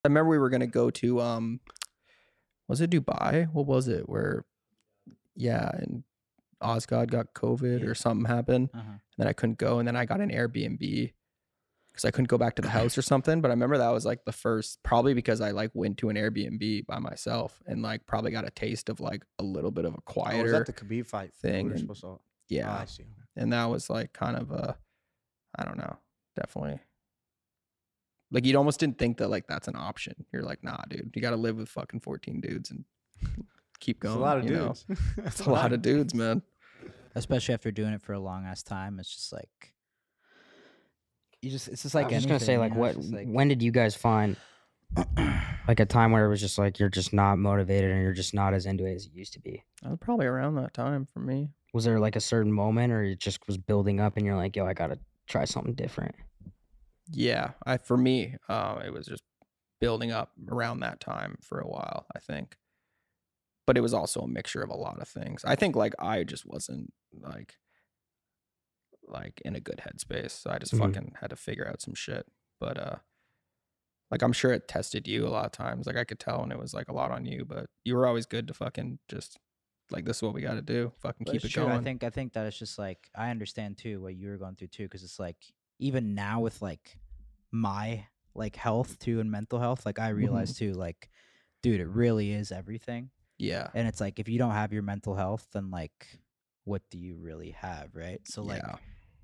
I remember we were gonna go to was it Dubai? What was it? Where and Osgod got COVID or something happened. And then I couldn't go, and then I got an Airbnb because I couldn't go back to the house or something. But I remember that was like the first, probably because I like went to an Airbnb by myself and like probably got a taste of like a little bit of a quieter was that the Khabib fight thing. And, yeah. I see. And that was like kind of a, I don't know, definitely. Like you'd almost didn't think that like that's an option. You're like, nah, dude, you got to live with fucking 14 dudes and keep going. It's a lot of dudes. It's a lot of dudes, man. Especially after doing it for a long ass time. It's just like, it's just like, I was just gonna say, like, when did you guys find like a time where it was just like, you're just not motivated and you're just not as into it as you used to be? Probably around that time for me. Was there like a certain moment, or it just was building up and you're like, yo, I got to try something different? Yeah, for me, it was just building up around that time for a while, I think. But it was also a mixture of a lot of things. I think like I just wasn't like in a good headspace. So I just fucking had to figure out some shit. But like I'm sure it tested you a lot of times. Like I could tell when it was like a lot on you, but you were always good to fucking just like, this is what we got to do. Fucking keep it going. I think that it's just like, I understand too what you were going through too, because it's like even now with like my like health too and mental health, like I realize too, like, dude, it really is everything. Yeah. And it's like, if you don't have your mental health, then like, what do you really have, right? So like,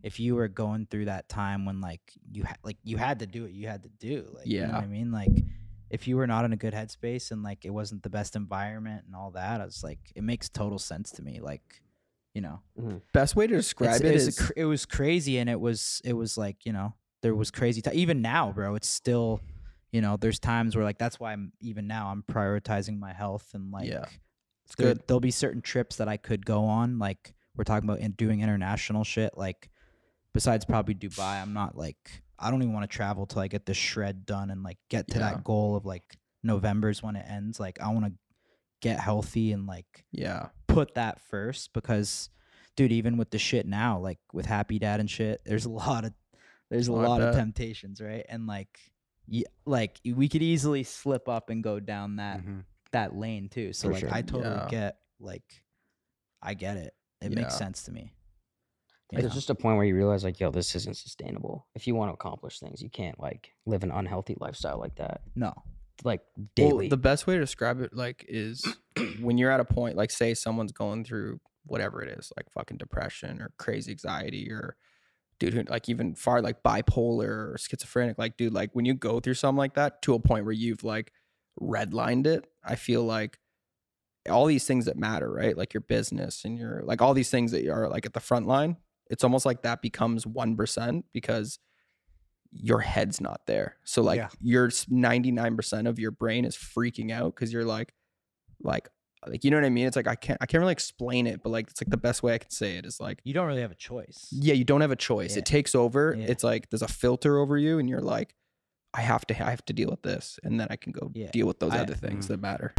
if you were going through that time when like you had to do what you had to do, like, you know what I mean? Like, if you were not in a good headspace and like it wasn't the best environment and all that, I was like, it makes total sense to me. Like, you know, best way to describe it is it was crazy, and it was like, you know, there was crazy even now, bro. It's still, you know, there's times where like, that's why I'm prioritizing my health, and like, it's good. There'll be certain trips that I could go on. Like we're talking about doing international shit. Like besides probably Dubai, I'm not like, I don't even want to travel till I get the shred done and like get to that goal of like November's when it ends. Like I want to get healthy and like put that first, because dude, even with the shit now, like with Happy Dad and shit, there's a lot of temptations, right? And like we could easily slip up and go down that lane too. So like I totally get, like, I get it. It makes sense to me. There's just a point where you realize like, yo, this isn't sustainable. If you want to accomplish things, you can't like live an unhealthy lifestyle like that. No. Like daily. Well, the best way to describe it like is when you're at a point, like say someone's going through whatever it is, like fucking depression or crazy anxiety, or dude who like even far like bipolar or schizophrenic, like dude, like when you go through something like that to a point where you've like redlined it, I feel like all these things that matter, right? Like your business and your like all these things that are like at the front line, it's almost like that becomes 1% because your head's not there. So like your 99% of your brain is freaking out because you're like you know what I mean? It's like I can't really explain it, but like it's like the best way I can say it is like you don't really have a choice. Yeah, you don't have a choice. It takes over. It's like there's a filter over you, and you're like, I have to deal with this, and then I can go deal with those other things that matter.